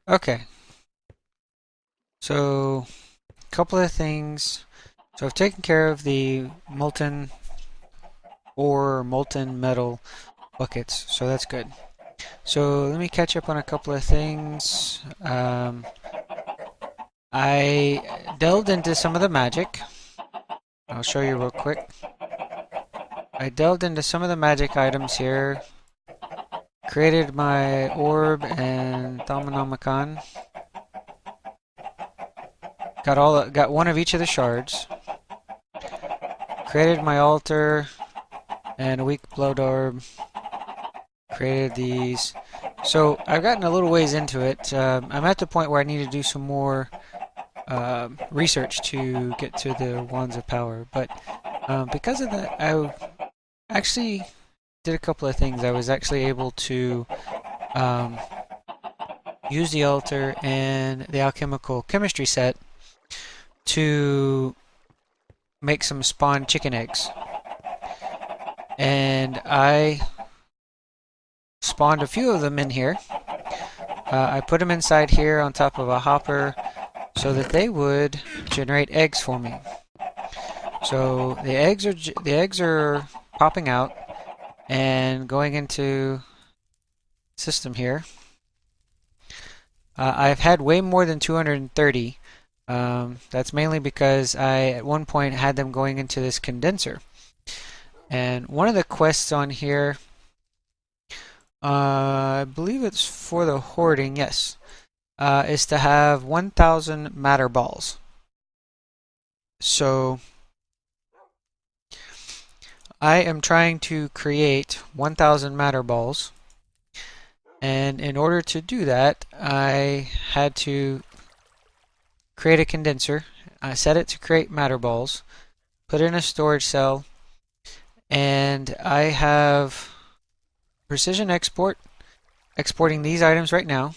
Okay, so a couple of things. So I've taken care of the molten ore, molten metal buckets, so that's good. So let me catch up on a couple of things. I delved into some of the magic. I'll show you real quick. I delved into some of the magic items here. Created my orb and Thaumonomicon. Got one of each of the shards. Created my altar and a weak blood orb. Created these. So I've gotten a little ways into it. I'm at the point where I need to do some more research to get to the wands of power. But because of that, I actually did a couple of things. I was actually able to um, use the altar and the alchemical chemistry set to make some spawn chicken eggs. And I spawned a few of them in here. I put them inside here on top of a hopper so that they would generate eggs for me. So the eggs are popping out and going into system here. I've had way more than 230. That's mainly because I at one point had them going into this condenser. And one of the quests on here, I believe it's for the hoarding, yes, is to have 1,000 matter balls. So I am trying to create 1,000 matter balls. And in order to do that, I had to create a condenser. I set it to create matter balls, put it in a storage cell, and I have precision export, exporting these items right now.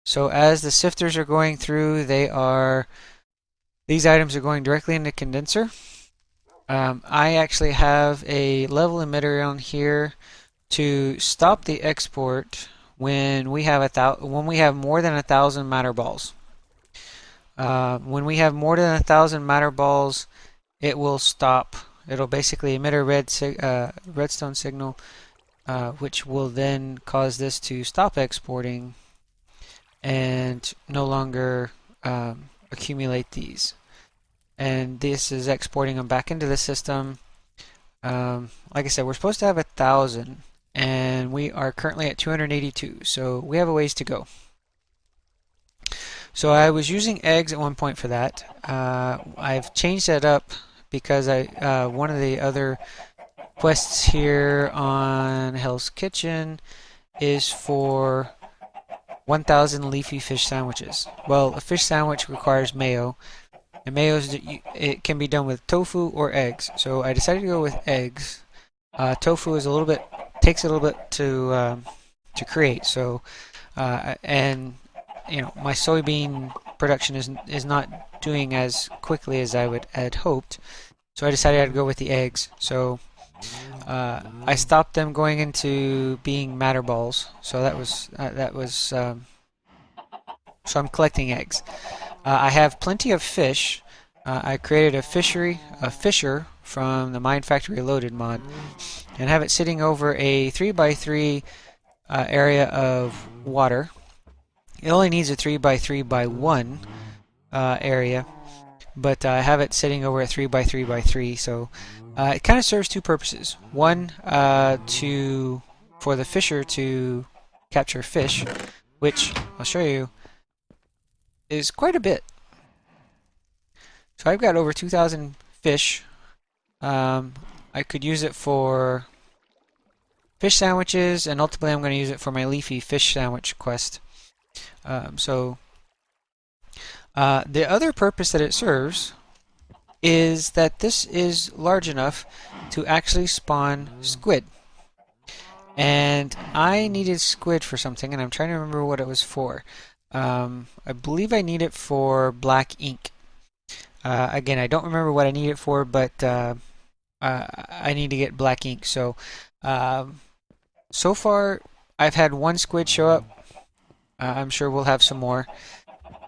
So as the sifters are going through, these items are going directly into condenser. I actually have a level emitter on here to stop the export when we have more than 1,000 matter balls. When we have more than 1,000 matter balls, it will stop. It'll basically emit a redstone signal, which will then cause this to stop exporting and no longer accumulate these. And this is exporting them back into the system. Like I said, we're supposed to have 1,000, and we are currently at 282, so we have a ways to go. So I was using eggs at one point for that. I've changed that up because one of the other quests here on Hell's Kitchen is for 1,000 leafy fish sandwiches. Well, a fish sandwich requires mayo, and it can be done with tofu or eggs. So I decided to go with eggs. Tofu is takes a little bit to create. So and my soybean production is not doing as quickly as had hoped. So I decided I'd go with the eggs. So I stopped them going into being matter balls. So so I'm collecting eggs. I have plenty of fish. I created a fisher from the Mine Factory Loaded mod, and have it sitting over a 3x3 area of water. It only needs a 3x3x1 area, but I have it sitting over a 3x3x3, so it kind of serves two purposes. One, for the fisher to capture fish, which I'll show you is quite a bit. So I've got over 2,000 fish. I could use it for fish sandwiches, and ultimately I'm going to use it for my leafy fish sandwich quest. The other purpose that it serves is that this is large enough to actually spawn squid. And I needed squid for something, and I'm trying to remember what it was for. I believe I need it for black ink. Again, I don't remember what I need it for, but I need to get black ink. So, so far, I've had one squid show up. I'm sure we'll have some more.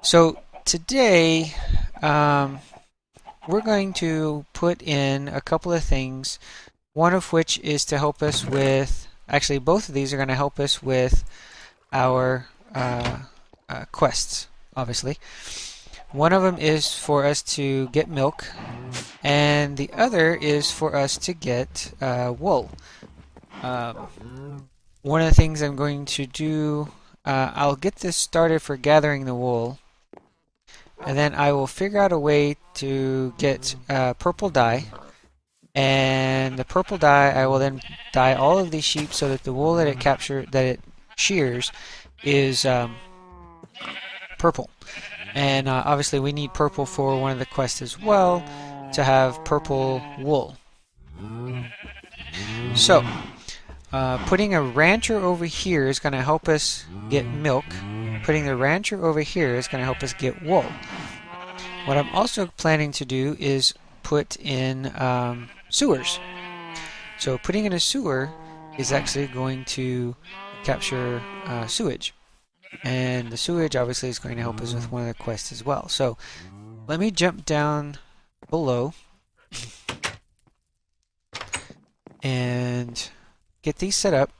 So today, we're going to put in a couple of things, one of which is to help us with, actually both of these are going to help us with our quests, obviously. One of them is for us to get milk, and the other is for us to get wool. One of the things I'm going to do, I'll get this started for gathering the wool, and then I will figure out a way to get purple dye. And the purple dye, I will then dye all of these sheep so that the wool that it shears is purple. And obviously we need purple for one of the quests as well, to have purple wool. So putting a rancher over here is going to help us get milk. Putting the rancher over here is going to help us get wool. What I'm also planning to do is put in sewers. So putting in a sewer is actually going to capture sewage. And the sewage obviously is going to help us with one of the quests as well. So let me jump down below and get these set up.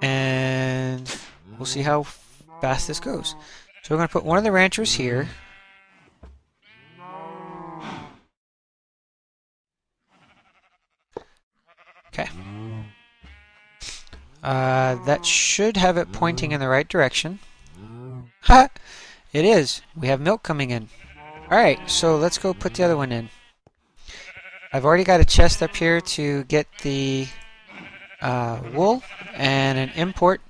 And we'll see how fast this goes. So we're going to put one of the ranchers here. Okay. That should have it pointing in the right direction. Ha! It is. We have milk coming in. Alright, so let's go put the other one in. I've already got a chest up here to get the wool and an import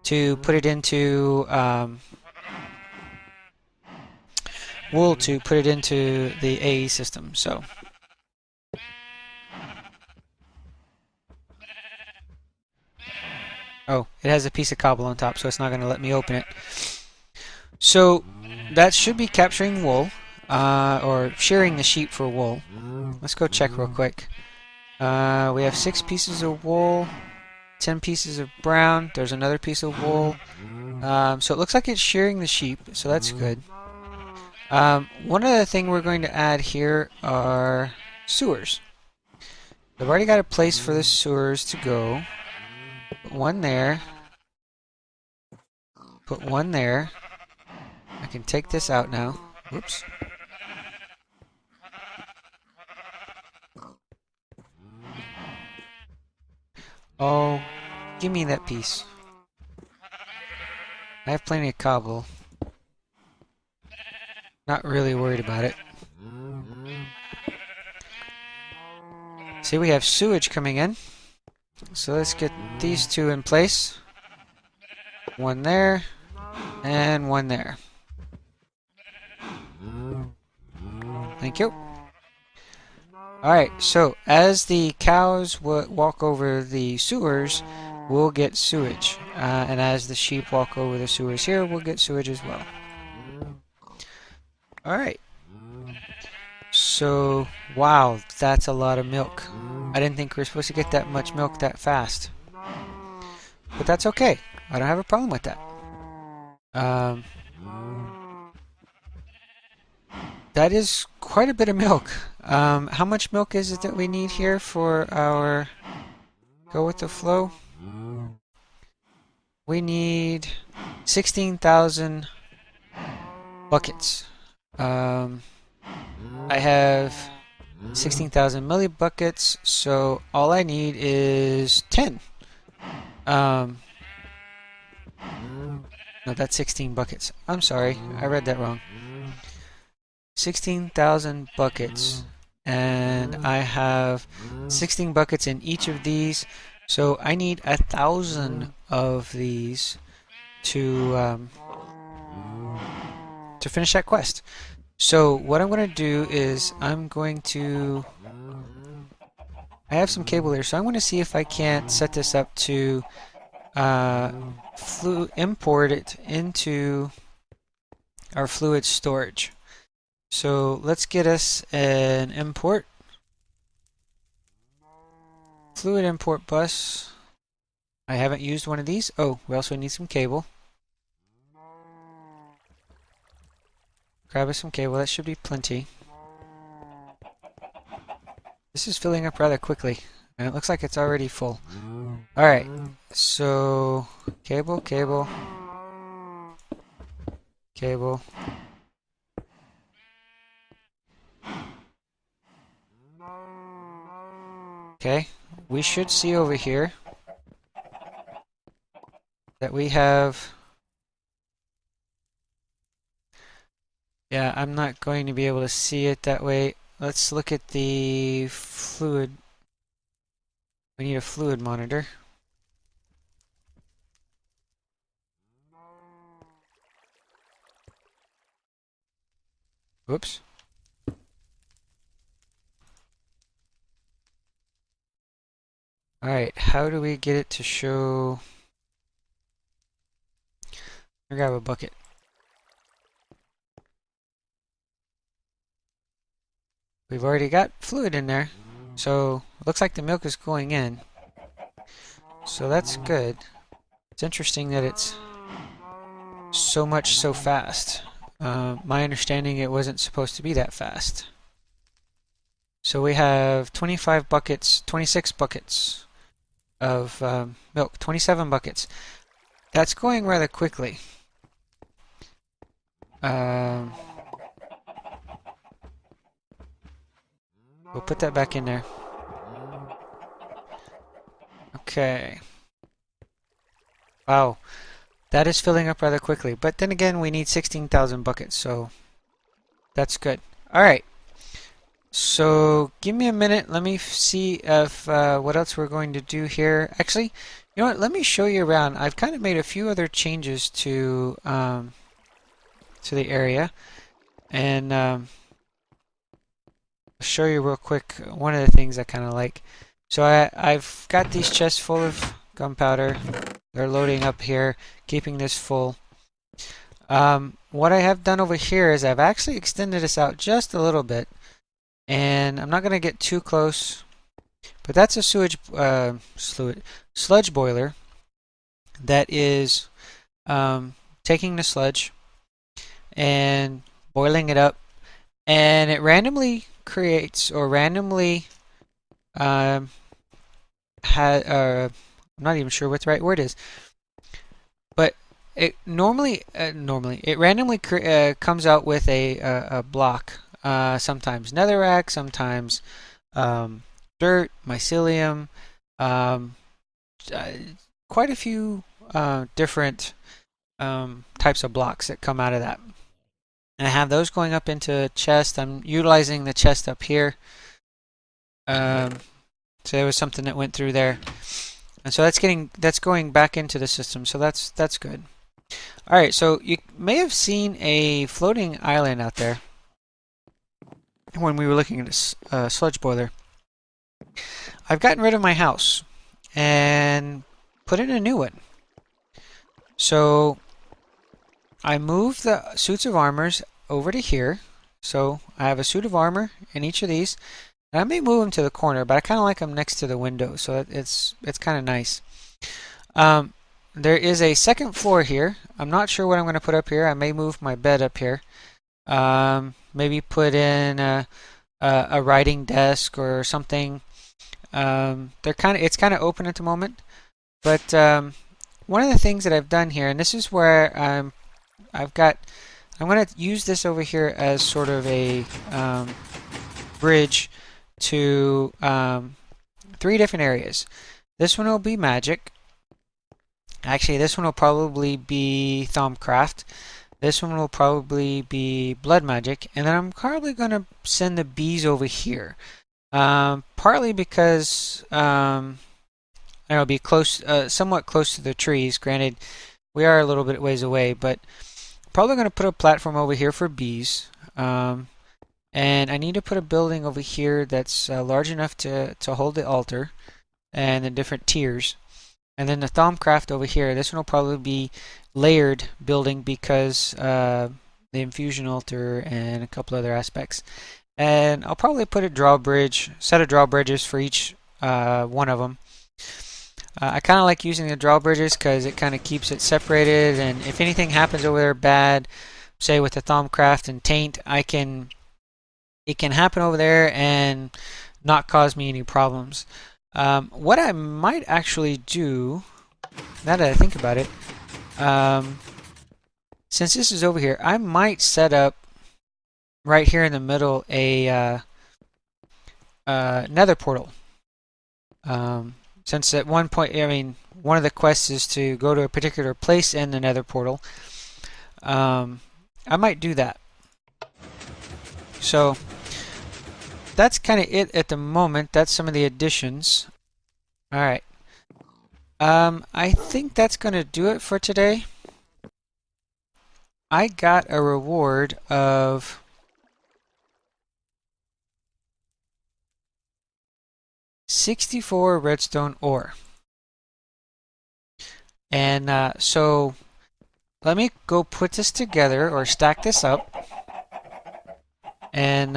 to put it into wool to put it into the AE system. So oh, it has a piece of cobble on top, so it's not going to let me open it. So that should be capturing wool, or shearing the sheep for wool. Let's go check real quick. We have 6 pieces of wool, 10 pieces of brown. There's another piece of wool. So it looks like it's shearing the sheep, so that's good. One other thing we're going to add here are sewers. I've already got a place for the sewers to go. Put one there. Put one there. I can take this out now. Whoops. Oh, give me that piece. I have plenty of cobble. Not really worried about it. See, we have sewage coming in. So let's get these 2 in place. One there, and one there. Thank you. Alright, so as the cows walk over the sewers, we'll get sewage. And as the sheep walk over the sewers here, we'll get sewage as well. Alright. So, wow, that's a lot of milk. I didn't think we were supposed to get that much milk that fast. But that's okay. I don't have a problem with that. That is quite a bit of milk. How much milk is it that we need here for our go with the flow? We need 16,000 buckets. I have 16,000 millibuckets, so all I need is 10. No, that's 16 buckets. I'm sorry, I read that wrong. 16,000 buckets, and I have 16 buckets in each of these, so I need 1,000 of these to finish that quest. So what I'm going to do is I have some cable here, so I'm going to see if I can't set this up to import it into our fluid storage. So let's get us an import. Fluid import bus. I haven't used one of these. Oh, we also need some cable. Grab us some cable. That should be plenty. This is filling up rather quickly, and it looks like it's already full. Alright, so cable, cable, cable. Okay, we should see over here that we have... Yeah, I'm not going to be able to see it that way. Let's look at the fluid. We need a fluid monitor. Whoops. Alright, how do we get it to show... I'll grab a bucket. We've already got fluid in there, so it looks like the milk is going in. So that's good. It's interesting that it's so much so fast. My understanding, it wasn't supposed to be that fast. So we have 25 buckets, 26 buckets of milk, 27 buckets. That's going rather quickly. We'll put that back in there. Okay. Wow. That is filling up rather quickly. But then again, we need 16,000 buckets, so that's good. Alright. So give me a minute. Let me see if what else we're going to do here. Actually, you know what? Let me show you around. I've kind of made a few other changes to the area. And show you real quick one of the things I kind of like. So I've got these chests full of gunpowder. They're loading up here, keeping this full. What I have done over here is I've actually extended this out just a little bit, and I'm not going to get too close, but that's a sludge boiler that is taking the sludge and boiling it up, and it randomly creates or randomly I'm not even sure what the right word is, but it it randomly comes out with a block. Sometimes netherrack, sometimes dirt, mycelium, quite a few different types of blocks that come out of that. And I have those going up into a chest. I'm utilizing the chest up here. So there was something that went through there. And so that's going back into the system. So that's good. All right, so you may have seen a floating island out there when we were looking at this sludge boiler. I've gotten rid of my house and put in a new one. So I moved the suits of armors over to here. So I have a suit of armor in each of these. And I may move them to the corner, but I kind of like them next to the window, so it's kind of nice. There is a second floor here. I'm not sure what I'm going to put up here. I may move my bed up here. Maybe put in a writing desk or something. It's kind of open at the moment. But one of the things that I've done here, and this is where I'm going to use this over here as sort of a bridge to 3 different areas. This one will be magic. Actually, this one will probably be Thaumcraft. This one will probably be blood magic. And then I'm probably going to send the bees over here. Partly because it'll be close, somewhat close to the trees. Granted, we are a little bit ways away, but probably going to put a platform over here for bees. And I need to put a building over here that's large enough to hold the altar and the different tiers. And then the Thaumcraft over here, this one will probably be layered building because the infusion altar and a couple other aspects. And I'll probably put a set of drawbridges for each one of them. I kind of like using the drawbridges because it kind of keeps it separated, and if anything happens over there bad, say with the Thaumcraft and Taint, it can happen over there and not cause me any problems. What I might actually do, now that I think about it, since this is over here, I might set up right here in the middle a nether portal. Since at one point, I mean, one of the quests is to go to a particular place in the nether portal. I might do that. So that's kind of it at the moment. That's some of the additions. Alright. I think that's going to do it for today. I got a reward of 64 redstone ore. And so let me go put this together or stack this up. And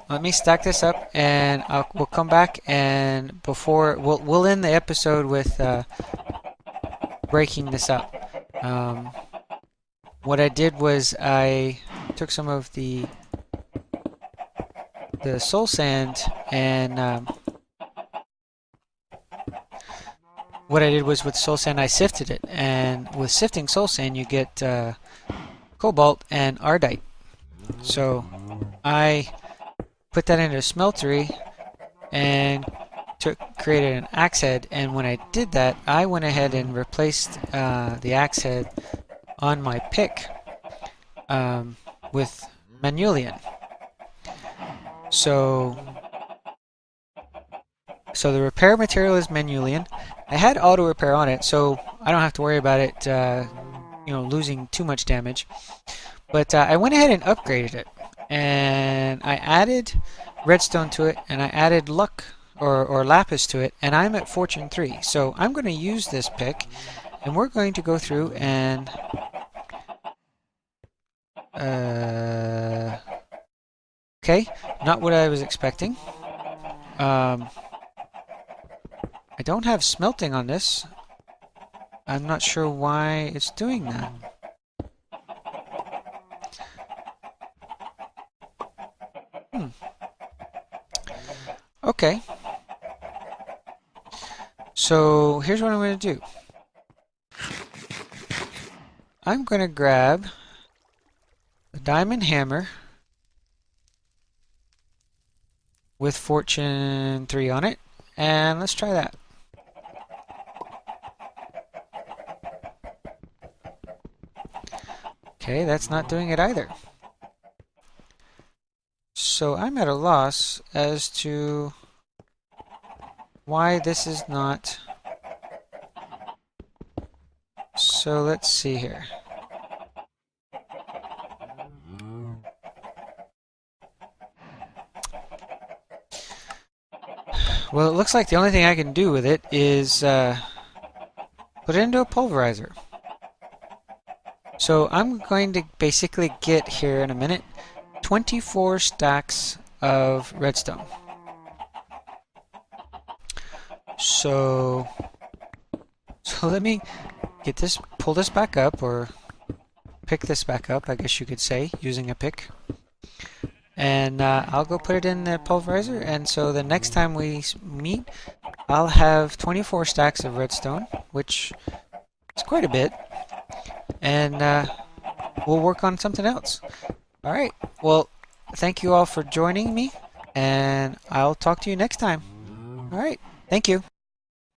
let me stack this up, and we'll come back, and before we'll end the episode with breaking this up. What I did was I took some of the soul sand, and what I did was with soul sand I sifted it, and with sifting soul sand you get cobalt and ardite. So I put that into a smeltery and created an axe head, and when I did that I went ahead and replaced the axe head on my pick with manulian. So the repair material is manulian. I had auto repair on it, so I don't have to worry about it losing too much damage. But I went ahead and upgraded it, and I added redstone to it, and I added luck or lapis to it, and I'm at fortune 3. So I'm going to use this pick, and we're going to go through and okay, not what I was expecting. I don't have smelting on this. I'm not sure why it's doing that. Okay. So here's what I'm going to do. I'm going to grab a diamond hammer with fortune 3 on it, and let's try that. Okay, that's not doing it either. So I'm at a loss as to why this is not. So let's see here. Well, it looks like the only thing I can do with it is put it into a pulverizer. So I'm going to basically get here in a minute 24 stacks of redstone. So let me get this, pull this back up, or pick this back up, I guess you could say, using a pick. And I'll go put it in the pulverizer, and so the next time we meet, I'll have 24 stacks of redstone, which is quite a bit, and we'll work on something else. Alright, well, thank you all for joining me, and I'll talk to you next time. Alright, thank you.